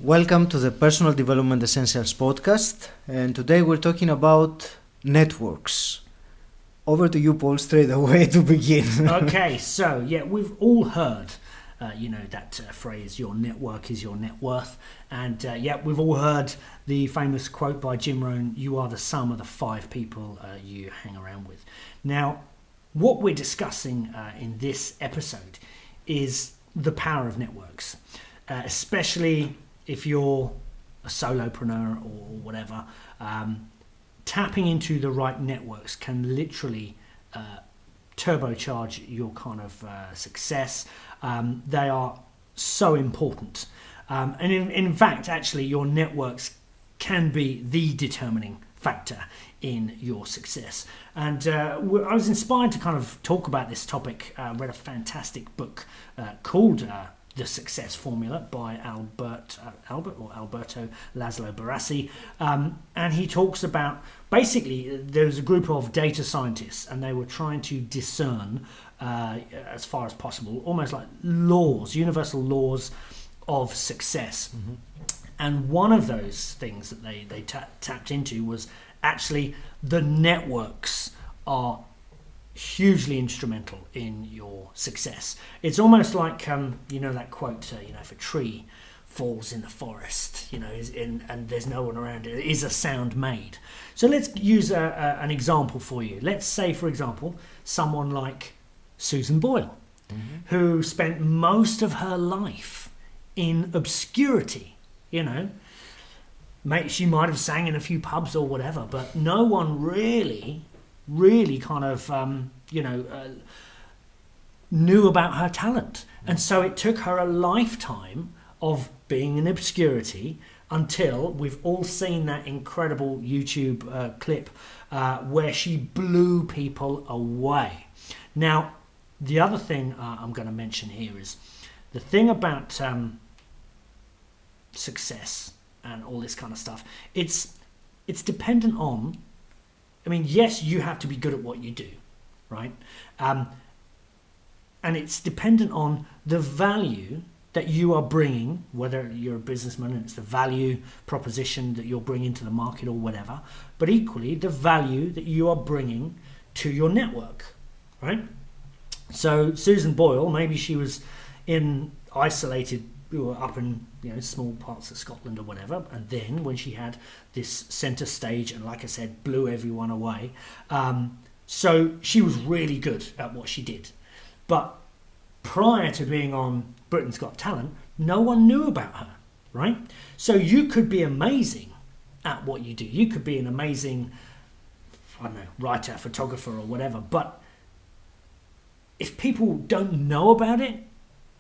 Welcome to the Personal Development Essentials podcast, and today we're talking about networks. Over to you, Paul, straight away to begin. Okay, so we've all heard, that phrase, your network is your net worth. And we've all heard the famous quote by Jim Rohn, you are the sum of the 5 people you hang around with. Now, what we're discussing in this episode is the power of networks, especially if you're a solopreneur or whatever. Tapping into the right networks can literally turbocharge your kind of success. They are so important. And in fact, actually, your networks can be the determining factor in your success. And I was inspired to kind of talk about this topic. Read a fantastic book called The Success Formula by Alberto Laszlo Barassi. And he talks about, basically, there's a group of data scientists and they were trying to discern, as far as possible, almost like laws, universal laws of success. Mm-hmm. And one of those things that they tapped into was actually the networks are hugely instrumental in your success. It's almost like that quote, if a tree falls in the forest, and there's no one around, it is a sound made. So let's use an example for you. Let's say, for example, someone like Susan Boyle, mm-hmm. who spent most of her life in obscurity. She might have sang in a few pubs or whatever, but no one really kind of, knew about her talent. And so it took her a lifetime of being in obscurity until we've all seen that incredible YouTube clip where she blew people away. Now, the other thing I'm going to mention here is the thing about success and all this kind of stuff. It's dependent on, yes, you have to be good at what you do, right? And it's dependent on the value that you are bringing, whether you're a businessman and it's the value proposition that you're bringing to the market or whatever, but equally the value that you are bringing to your network, right? So Susan Boyle, maybe she was isolated up in small parts of Scotland or whatever, and then when she had this centre stage and, like I said, blew everyone away, so she was really good at what she did. But prior to being on Britain's Got Talent, no one knew about her, right? So you could be amazing at what you do. You could be an amazing, writer, photographer or whatever, but if people don't know about it,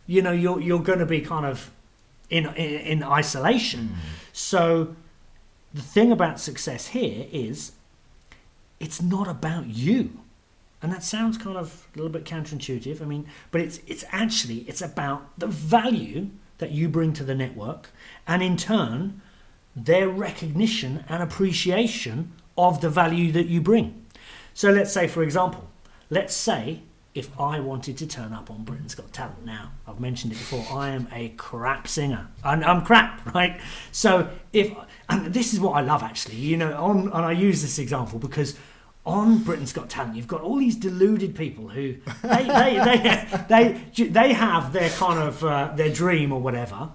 you're going to be kind of in isolation. So the thing about success here is it's not about you. And that sounds kind of a little bit counterintuitive. But it's about the value that you bring to the network, and in turn, their recognition and appreciation of the value that you bring. So let's say, for example, if I wanted to turn up on Britain's Got Talent now, I've mentioned it before, I am a crap singer. I'm crap, right? So and this is what I love actually, and I use this example because on Britain's Got Talent, you've got all these deluded people who they have their kind of their dream or whatever,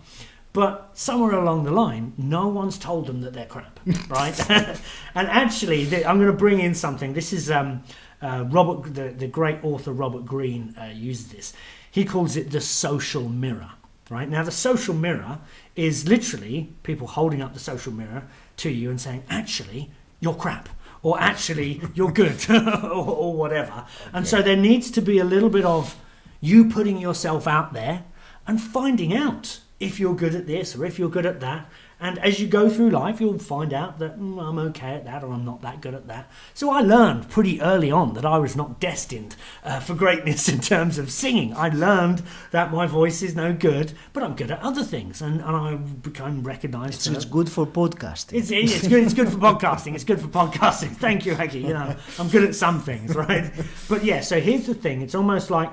but somewhere along the line, no one's told them that they're crap, right? And actually, I'm going to bring in something. This is Robert, the great author Robert Greene uses this. He calls it the social mirror, right? Now, the social mirror is literally people holding up the social mirror to you and saying, actually, you're crap, or actually, you're good, or whatever. Okay. And so there needs to be a little bit of you putting yourself out there and finding out if you're good at this or if you're good at that. And as you go through life, you'll find out that I'm okay at that or I'm not that good at that. So I learned pretty early on that I was not destined for greatness in terms of singing. I learned that my voice is no good, but I'm good at other things. And I became recognised. So it's good for podcasting. It's good for podcasting. It's good for podcasting. Thank you, Agi. I'm good at some things, right? But so here's the thing. It's almost like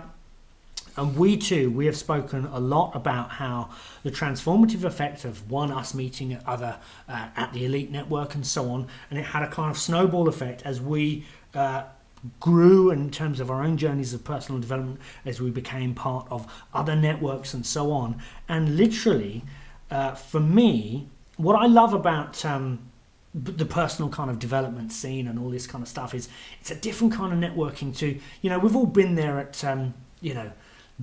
And we have spoken a lot about how the transformative effect of us meeting other at the Elite Network and so on, and it had a kind of snowball effect as we grew in terms of our own journeys of personal development, as we became part of other networks and so on. And literally, for me, what I love about the personal kind of development scene and all this kind of stuff is it's a different kind of networking to, we've all been there at,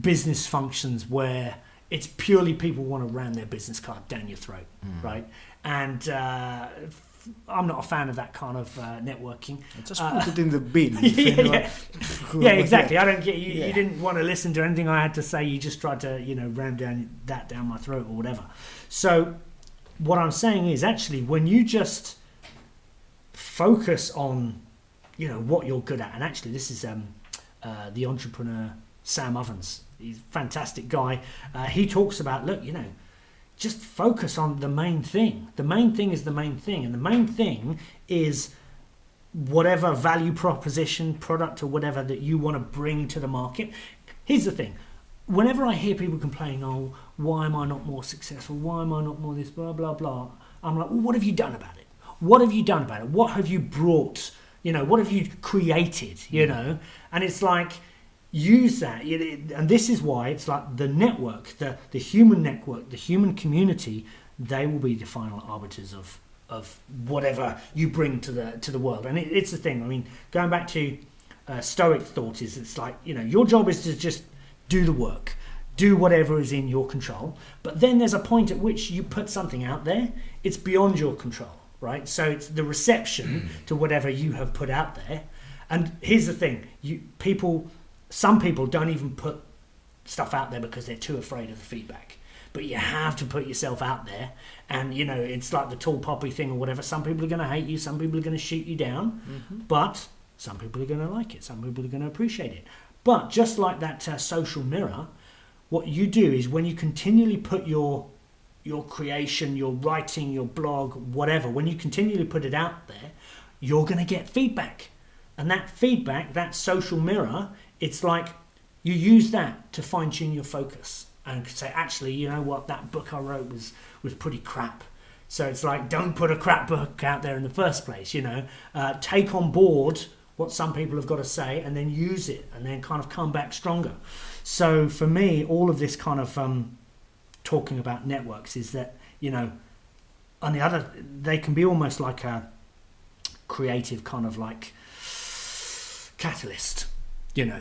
business functions where it's purely people want to ram their business card down your throat, right? And I'm not a fan of that kind of networking. Just put it in the bin. Yeah, exactly. I don't get you. You didn't want to listen to anything I had to say. You just tried to, ram down my throat or whatever. So what I'm saying is actually when you just focus on, what you're good at, and actually this is the entrepreneur Sam Ovens. He's a fantastic guy. He talks about, look, just focus on the main thing. The main thing is the main thing. And the main thing is whatever value proposition, product or whatever that you want to bring to the market. Here's the thing. Whenever I hear people complaining, oh, why am I not more successful? Why am I not more this, blah, blah, blah. I'm like, well, what have you done about it? What have you done about it? What have you brought? What have you created? And it's like, use that, and this is why it's like the network, the human network, the human community, they will be the final arbiters of whatever you bring to the world. And it's the thing. I mean, going back to Stoic thought is, it's like, your job is to just do the work, do whatever is in your control. But then there's a point at which you put something out there, it's beyond your control, right? So it's the reception to whatever you have put out there. And here's the thing, some people don't even put stuff out there because they're too afraid of the feedback. But you have to put yourself out there. And, it's like the tall poppy thing or whatever. Some people are going to hate you. Some people are going to shoot you down. Mm-hmm. But some people are going to like it. Some people are going to appreciate it. But just like that social mirror, what you do is when you continually put your creation, your writing, your blog, whatever, when you continually put it out there, you're going to get feedback. And that feedback, that social mirror, it's like you use that to fine-tune your focus and say, actually, you know what, that book I wrote was pretty crap. So it's like, don't put a crap book out there in the first place, Take on board what some people have got to say and then use it and then kind of come back stronger. So for me, all of this kind of talking about networks is that, on the other, they can be almost like a creative kind of like catalyst.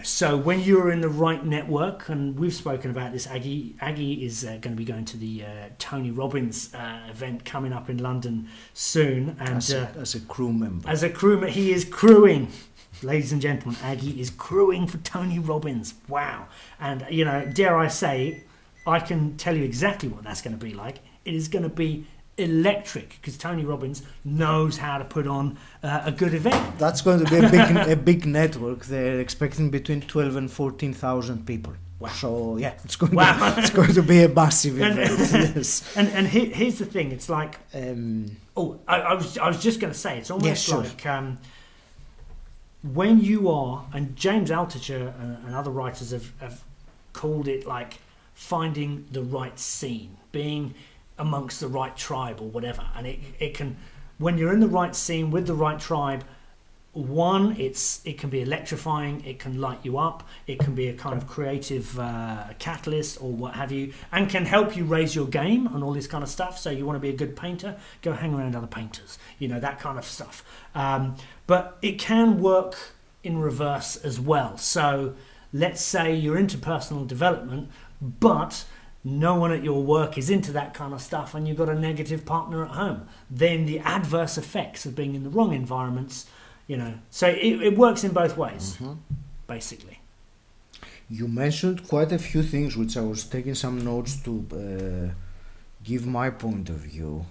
So when you're in the right network, and we've spoken about this, Agi is going to be going to the Tony Robbins event coming up in London soon, and as a crew member. As a crewman, he is crewing. Ladies and gentlemen, Agi is crewing for Tony Robbins. Wow! And dare I say, I can tell you exactly what that's going to be like. It is going to be electric because Tony Robbins knows how to put on a good event. That's going to be a big network. They're expecting between 12 and 14,000 people. Wow. So yeah, it's going to be a massive event. Yes. And here's the thing. It's like I was just going to say, it's almost like when you are, and James Altucher and other writers have called it like finding the right scene, being amongst the right tribe or whatever. And it can, when you're in the right scene with the right tribe, it can be electrifying, it can light you up, it can be a kind of creative catalyst or what have you, and can help you raise your game and all this kind of stuff. So you want to be a good painter, go hang around other painters, that kind of stuff. But it can work in reverse as well. So let's say you're into personal development, but no one at your work is into that kind of stuff and you've got a negative partner at home. Then the adverse effects of being in the wrong environments, so it works in both ways, basically. You mentioned quite a few things which I was taking some notes to give my point of view.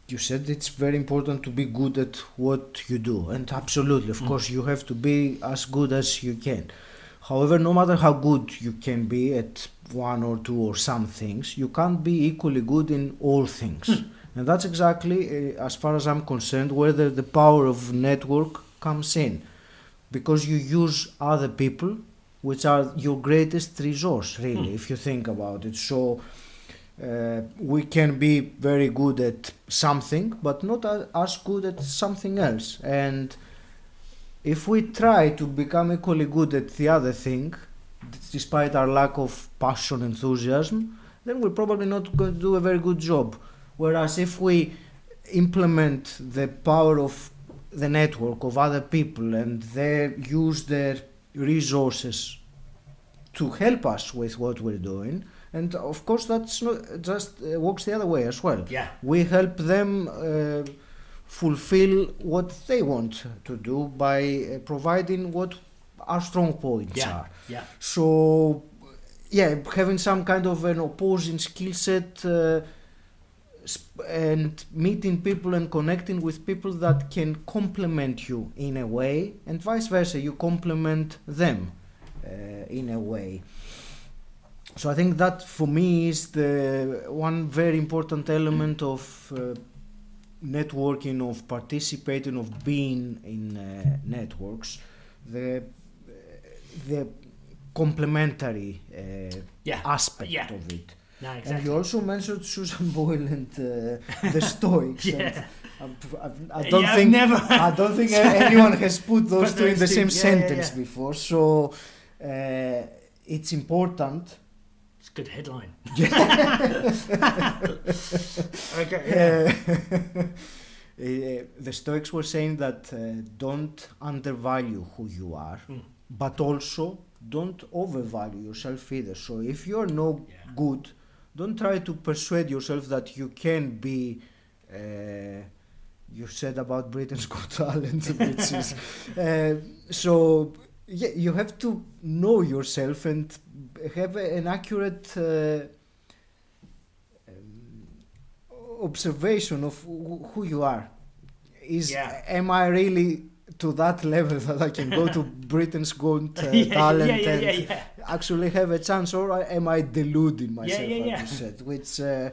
You said it's very important to be good at what you do, and absolutely, of course, you have to be as good as you can. However, no matter how good you can be at one or two or some things, you can't be equally good in all things. And that's exactly, as far as I'm concerned, where the power of network comes in. Because you use other people which are your greatest resource, really, if you think about it. So we can be very good at something, but not as good at something else. And if we try to become equally good at the other thing, despite our lack of passion, enthusiasm, then we're probably not going to do a very good job. Whereas if we implement the power of the network of other people and they use their resources to help us with what we're doing, and of course that's not just works the other way as well. Yeah. We help them fulfill what they want to do by providing what our strong points are. Yeah. So, yeah, having some kind of an opposing skill set and meeting people and connecting with people that can complement you in a way, and vice versa, you complement them in a way. So I think that for me is the one very important element of networking, of participating, of being in networks, the complementary aspect of it. No, exactly. And you also mentioned Susan Boyle and the Stoics. Yeah. And I don't think anyone has put those two in the same sentence before. So it's important. It's a good headline. Okay. The Stoics were saying that don't undervalue who you are, but also don't overvalue yourself either. So if you're no good, don't try to persuade yourself that you can be. You said about Britain's Got Talent, which is so. Yeah, you have to know yourself and have an accurate observation of who you are. Am I really to that level that I can go to Britain's Got Talent and actually have a chance, or am I deluding myself, as you said? Which I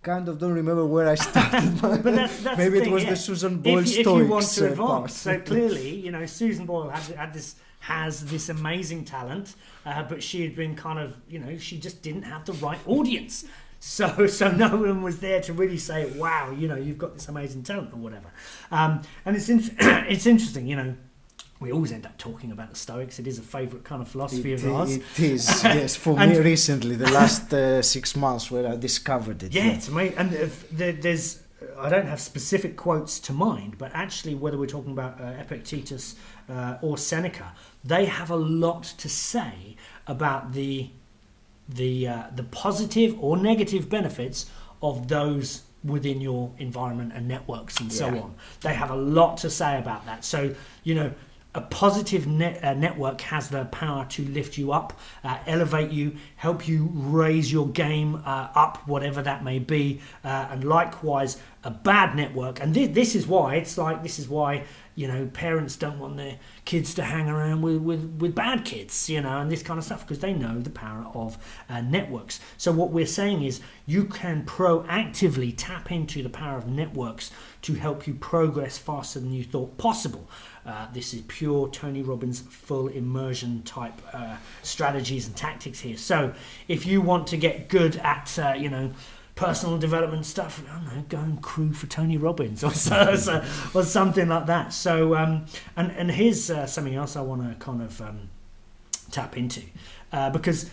kind of don't remember where I started. But that's maybe the thing, it was the Susan Boyle Stoics. If you want to advance, part. so clearly, Susan Boyle has this amazing talent, but she had been kind of, she just didn't have the right audience. So no one was there to really say, wow, you've got this amazing talent or whatever. And it's interesting, we always end up talking about the Stoics. It is a favourite kind of philosophy of ours. It is, yes. For me recently, the last 6 months where I discovered it. Yeah, it's amazing. And there's, I don't have specific quotes to mind, but actually whether we're talking about Epictetus or Seneca, they have a lot to say about the positive or negative benefits of those within your environment and networks and so on. They have a lot to say about that. So, a positive network has the power to lift you up, elevate you, help you raise your game up, whatever that may be. And likewise, a bad network. And this is why parents don't want their kids to hang around with bad kids, and this kind of stuff, because they know the power of networks. So what we're saying is you can proactively tap into the power of networks to help you progress faster than you thought possible. This is pure Tony Robbins full immersion type strategies and tactics here. So if you want to get good at, personal development stuff, I don't know, go and crew for Tony Robbins or something like that. So, and here's something else I want to kind of tap into, because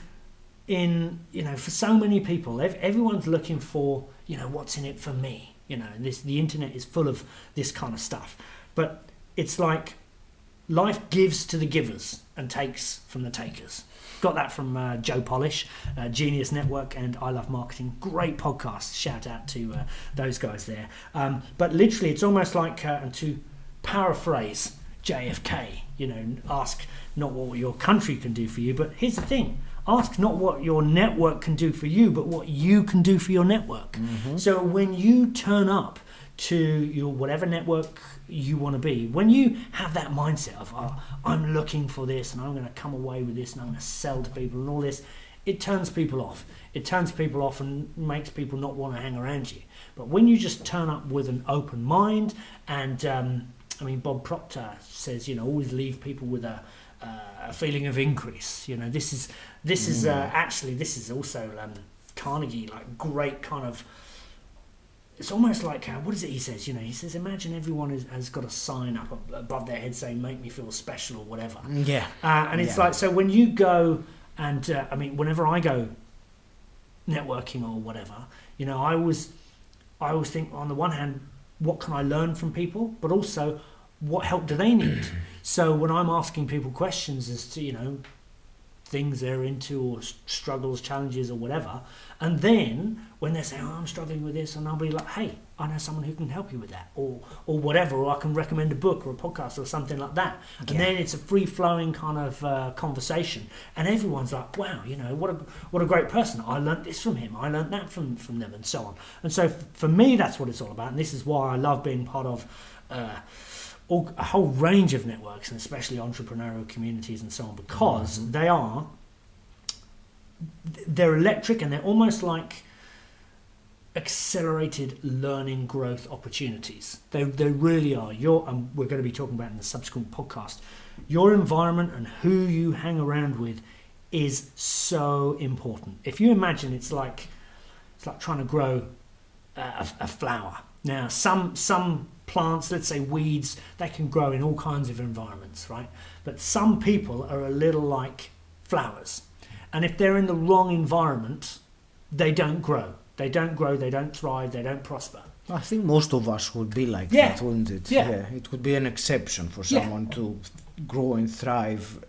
for so many people, everyone's looking for, what's in it for me. The internet is full of this kind of stuff, but it's like life gives to the givers and takes from the takers. Got that from Joe Polish, Genius Network, and I Love Marketing. Great podcast. Shout out to those guys there. But literally, it's almost like, and to paraphrase JFK, ask not what your country can do for you, but here's the thing. Ask not what your network can do for you, but what you can do for your network. Mm-hmm. So when you turn up to your whatever network you want to be, when you have that mindset of, I'm looking for this and I'm going to come away with this and I'm going to sell to people and all this, it turns people off. It turns people off and makes people not want to hang around you. But when you just turn up with an open mind, and Bob Proctor says, always leave people with a a feeling of increase. You know, this is actually this is also Carnegie, like great kind of. It's almost like what is it he says? You know, he says, imagine everyone has got a sign up above their head saying "Make me feel special" or whatever. Yeah. And it's like, so when you go and I mean, whenever I go networking or whatever, you know, I always think, on the one hand, what can I learn from people, but also what help do they need? So when I'm asking people questions as to, you know, things they're into or struggles, challenges or whatever, and then when they say, oh, I'm struggling with this, and I'll be like, hey, I know someone who can help you with that, or whatever, or I can recommend a book or a podcast or something like that. And then it's a free-flowing kind of conversation, and everyone's like, wow, you know, what a great person. I learnt this from him, I learnt that from them, and so on. And so for me, that's what it's all about, and this is why I love being part of a whole range of networks, and especially entrepreneurial communities and so on, because they're electric, and they're almost like accelerated learning growth opportunities. They really are. And we're going to be talking about in the subsequent podcast, your environment and who you hang around with is so important. If you imagine it's like trying to grow a flower. Now, some plants, let's say weeds, they can grow in all kinds of environments, right? But some people are a little like flowers. And if they're in the wrong environment, they don't grow. They don't thrive, they don't prosper. I think most of us would be like that, wouldn't it? Yeah. It would be an exception for someone to grow and thrive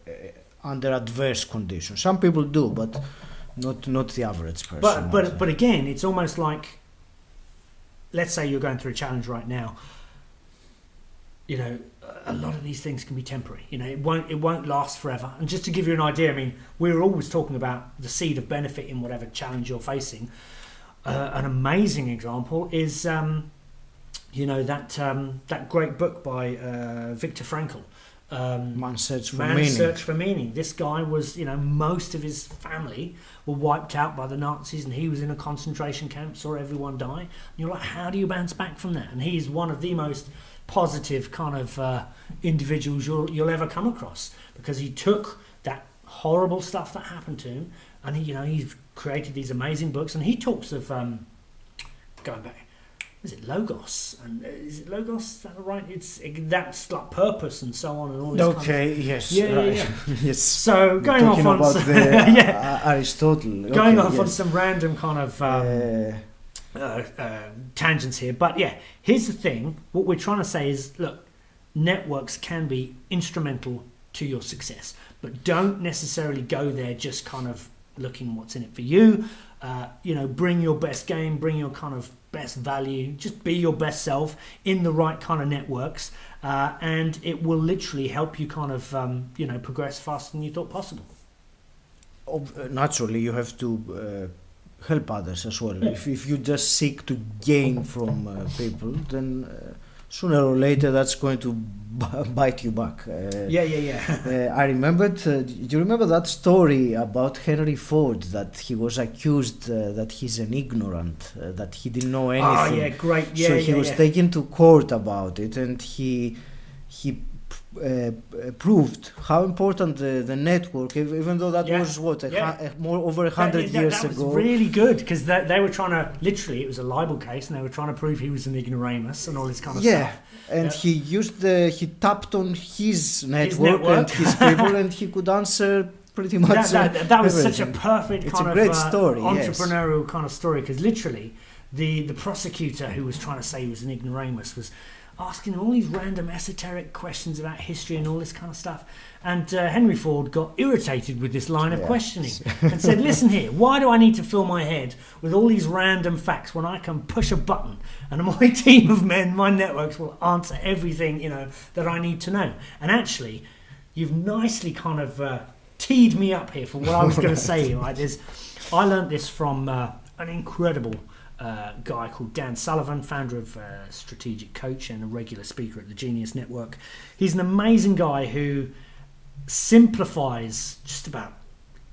under adverse conditions. Some people do, but not the average person. But again, it's almost like, let's say you're going through a challenge right now. You know, a lot of these things can be temporary. You know, it won't last forever. And just to give you an idea, I mean, we're always talking about the seed of benefit in whatever challenge you're facing. An amazing example is, you know, that great book by Viktor Frankl. Man's Search for Meaning. This guy was, you know, most of his family were wiped out by the Nazis, and he was in a concentration camp, saw everyone die. And you're like, how do you bounce back from that? And he's one of the most positive kind of individuals you'll ever come across, because he took that horrible stuff that happened to him, and he's created these amazing books. And he talks of going back, is it Logos? And is it Logos? Is that right? That's like purpose and so on and all this. Okay, kind of, yes, yeah. Yes. So going off on about the, Aristotle. Going off on some random kind of tangents here, but yeah, here's the thing. What we're trying to say is, look, networks can be instrumental to your success, but don't necessarily go there just kind of looking what's in it for you. You know, bring your best game, bring your kind of best value, just be your best self in the right kind of networks, and it will literally help you kind of progress faster than you thought possible. Naturally, you have to help others as well. If you just seek to gain from people, then sooner or later that's going to bite you back. I remembered, do you remember that story about Henry Ford, that he was accused that he's an ignorant, that he didn't know anything? Oh yeah, great. Yeah, so he was taken to court about it, and he proved how important the network, even though that was over 100 years ago. That was really good, because they were trying to, literally, it was a libel case, and they were trying to prove he was an ignoramus and all this kind of stuff. And he tapped on his network and his people, and he could answer pretty much that was such a perfect story, entrepreneurial kind of story, because literally the prosecutor who was trying to say he was an ignoramus was asking him all these random esoteric questions about history and all this kind of stuff. And Henry Ford got irritated with this line of questioning and said, listen here, why do I need to fill my head with all these random facts when I can push a button and my team of men, my networks, will answer everything, you know, that I need to know? And actually, you've nicely kind of teed me up here for what I was going to say. Right? I learned this from an incredible guy called Dan Sullivan, founder of Strategic Coach and a regular speaker at the Genius Network. He's an amazing guy who simplifies just about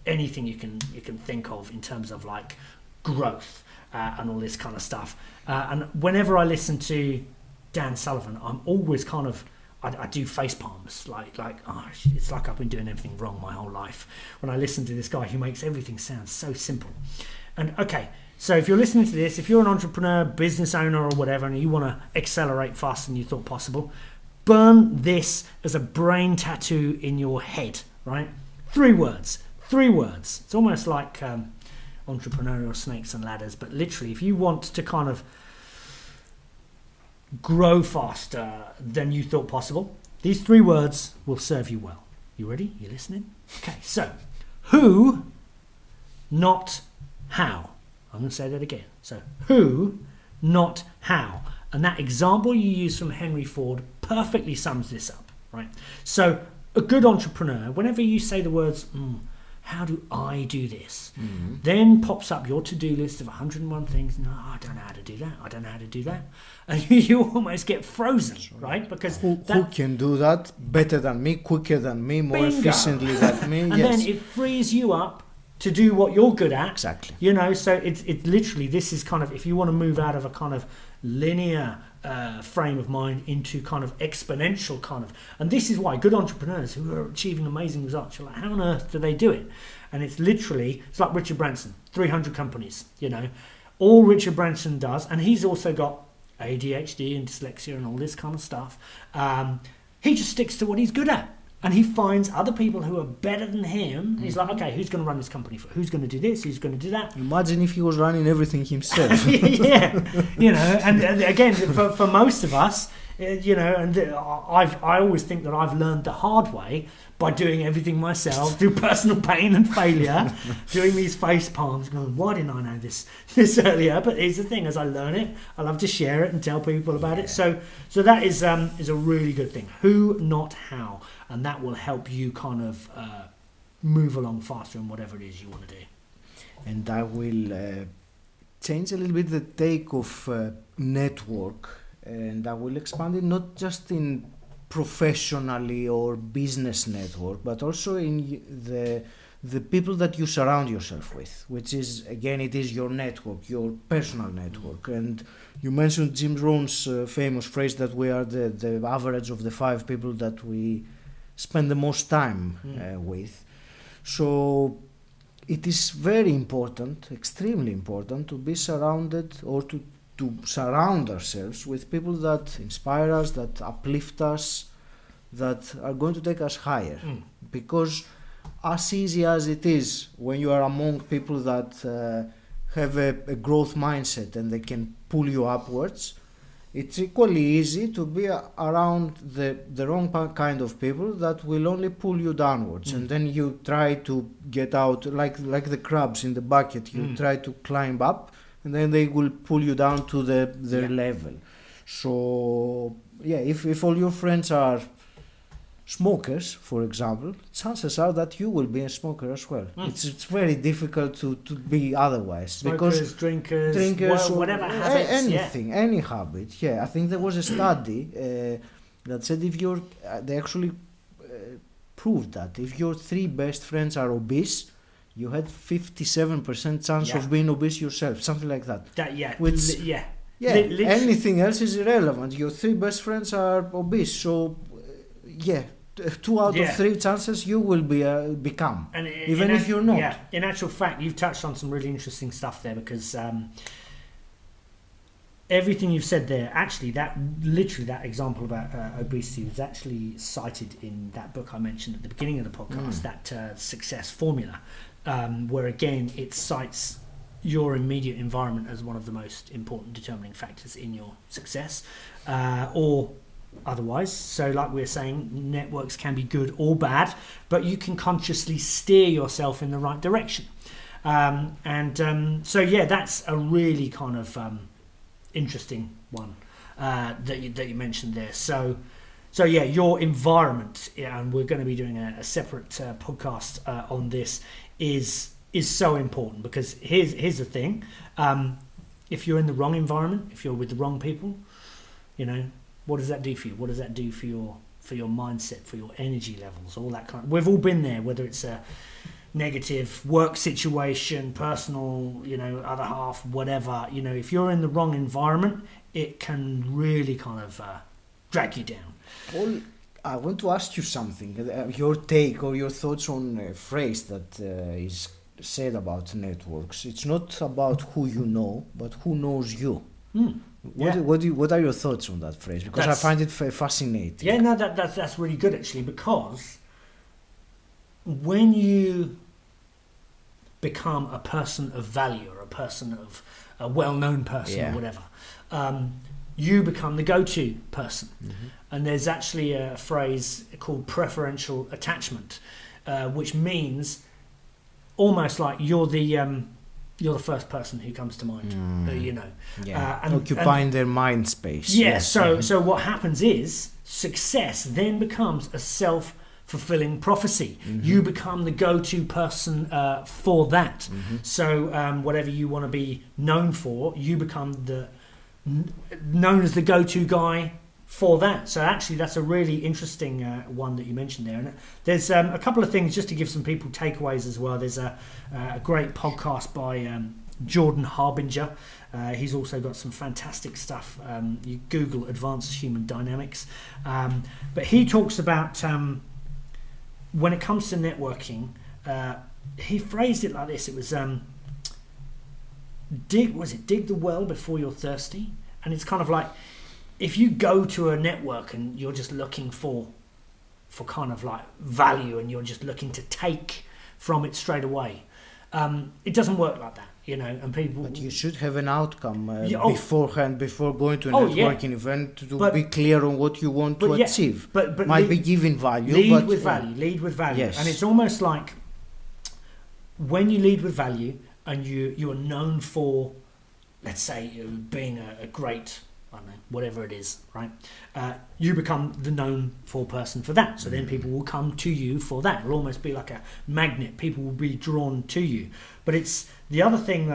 anything you can think of in terms of like growth and all this kind of stuff. And whenever I listen to Dan Sullivan, I'm always I do face palms, it's like I've been doing everything wrong my whole life. When I listen to this guy who makes everything sound so simple. And okay, so if you're listening to this, if you're an entrepreneur, business owner or whatever, and you want to accelerate faster than you thought possible, burn this as a brain tattoo in your head, right? 3 words. It's almost like entrepreneurial snakes and ladders, but literally, if you want to kind of grow faster than you thought possible, these 3 words will serve you well. You ready? You listening? Okay, so who, not how. I'm going to say that again. So who, not how. And that example you use from Henry Ford perfectly sums this up, right? So a good entrepreneur, whenever you say the words, how do I do this? Then pops up your to-do list of 101 things. No, I don't know how to do that. I don't know how to do that. And you almost get frozen, right? Because who can do that better than me, quicker than me, more Bingo. efficiently than me? And Yes. then it frees you up to do what you're good at. Exactly. You know, so it's literally, this is kind of, if you want to move out of a kind of linear frame of mind into kind of exponential kind of, and this is why good entrepreneurs who are achieving amazing results, you're like, how on earth do they do it? And it's literally, it's like Richard Branson, 300 companies, you know, all Richard Branson does, and he's also got ADHD and dyslexia and all this kind of stuff. He just sticks to what he's good at. And he finds other people who are better than him. He's like, okay, who's going to run this company for? Who's going to do this? Who's going to do that? Imagine if he was running everything himself. Yeah, you know, and again, for most of us, you know, and I always think that I've learned the hard way by doing everything myself through personal pain and failure, doing these face palms, going, why didn't I know this earlier? But here's the thing: as I learn it, I love to share it and tell people about it. So that is a really good thing. Who, not how, and that will help you kind of move along faster in whatever it is you want to do. And I will change a little bit the take of network, and I will expand it not just in professionally or business network, but also in the people that you surround yourself with, which is, again, it is your network, your personal network. And you mentioned Jim Rohn's famous phrase that we are the average of the 5 people that we spend the most time with. So it is very important, extremely important, to be surrounded or to surround ourselves with people that inspire us, that uplift us, that are going to take us higher. Because as easy as it is when you are among people that have a growth mindset and they can pull you upwards, it's equally easy to be around the wrong kind of people that will only pull you downwards. And then you try to get out, like the crabs in the bucket, you try to climb up, and then they will pull you down to their level. So, yeah, if all your friends are smokers, for example, chances are that you will be a smoker as well. It's very difficult to be otherwise. Smokers, because drinkers, whatever habits. Anything, any habit. Yeah, I think there was a study that said they actually proved that if your 3 best friends are obese, you had 57% chance of being obese yourself, something like that. Anything else is irrelevant. Your 3 best friends are obese, so 2 out of 3 chances you will become, and even if you're not. Yeah, in actual fact, you've touched on some really interesting stuff there, because everything you've said there, actually, that example about obesity was actually cited in that book I mentioned at the beginning of the podcast, that success formula, where again it cites your immediate environment as one of the most important determining factors in your success, or otherwise. So like we were saying, networks can be good or bad, but you can consciously steer yourself in the right direction. So that's a really kind of interesting one that you mentioned there. So your environment, and we're going to be doing a separate podcast on this, is so important, because here's the thing: if you're in the wrong environment, if you're with the wrong people, you know, what does that do for you? What does that do for your mindset, for your energy levels, all that kind of? We've all been there, whether it's a negative work situation, personal, you know, other half, whatever. You know, if you're in the wrong environment, it can really kind of drag you down. I want to ask you something. Your take or your thoughts on a phrase that is said about networks. It's not about who you know, but who knows you. What are your thoughts on that phrase? Because I find it fascinating. Yeah, no, that's really good actually, because when you become a person of value or a well-known person or whatever, you become the go-to person. And there's actually a phrase called preferential attachment, which means almost like you're the first person who comes to mind, and occupying their mind space. So what happens is success then becomes a self-fulfilling prophecy. You become the go-to person for that. So whatever you want to be known for, you become known as the go-to guy for that. So actually that's a really interesting one that you mentioned there. And there's a couple of things just to give some people takeaways as well. There's a great podcast by Jordan Harbinger. He's also got some fantastic stuff. You Google Advanced Human Dynamics. But he talks about when it comes to networking, he phrased it like this. It was dig the well before you're thirsty? And it's kind of like, if you go to a network and you're just looking for kind of like value and you're just looking to take from it straight away, it doesn't work like that, and people... But you should have an outcome beforehand, before going to a networking event, to be clear on what you want to achieve. But might be giving value. Lead with value. Yes. And it's almost like when you lead with value and you are known for, let's say, being a great... I don't know, whatever it is, right? You become the known for person for that. So then people will come to you for that. It'll almost be like a magnet. People will be drawn to you. But it's the other thing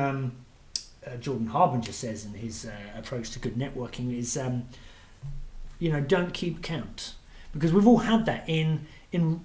Jordan Harbinger says in his approach to good networking is, don't keep count. Because we've all had that in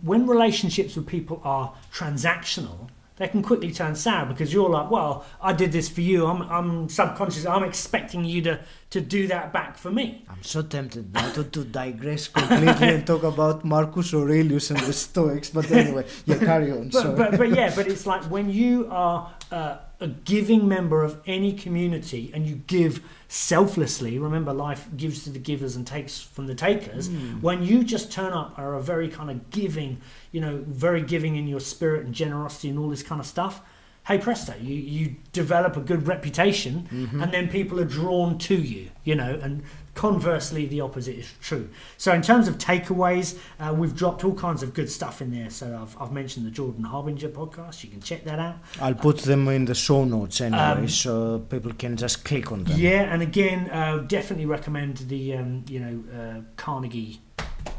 when relationships with people are transactional, they can quickly turn sour because you're like, well, I did this for you. I'm subconscious. I'm expecting you to do that back for me. I'm so tempted now to digress completely and talk about Marcus Aurelius and the Stoics. But anyway, carry on. But it's like when you are a giving member of any community and you give selflessly, remember life gives to the givers and takes from the takers, when you just turn up are a very kind of giving, very giving in your spirit and generosity and all this kind of stuff, hey presto, you develop a good reputation and then people are drawn to you, and conversely the opposite is true. So in terms of takeaways, we've dropped all kinds of good stuff in there. So I've mentioned the Jordan Harbinger podcast. You can check that out. I'll put them in the show notes anyway, so people can just click on them. Yeah, and again, definitely recommend the Carnegie.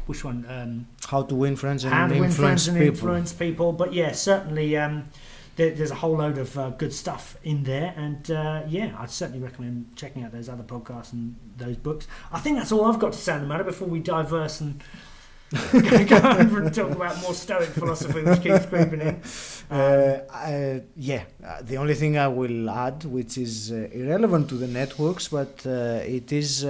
Which one? How to Win Friends and Influence People. But yeah, certainly there's a whole load of good stuff in there. And I'd certainly recommend checking out those other podcasts and those books. I think that's all I've got to say on the matter before we diverse and go over and talk about more Stoic philosophy, which keeps creeping in. The only thing I will add, which is irrelevant to the networks, but it is...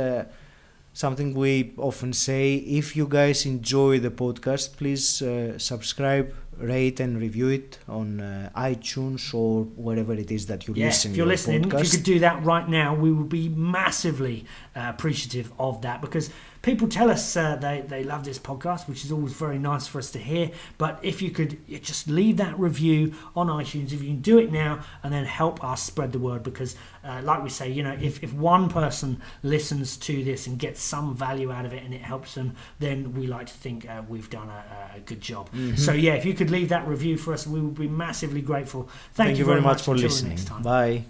something we often say, if you guys enjoy the podcast, please subscribe, rate and review it on iTunes or wherever it is that you listen. If you're listening, podcast. If you could do that right now, we would be massively appreciative of that, because people tell us they love this podcast, which is always very nice for us to hear. But if you could just leave that review on iTunes, if you can do it now, and then help us spread the word, because like we say, if one person listens to this and gets some value out of it and it helps them, then we like to think we've done a good job. So if you could leave that review for us, we would be massively grateful. Thank you very much for listening. Bye.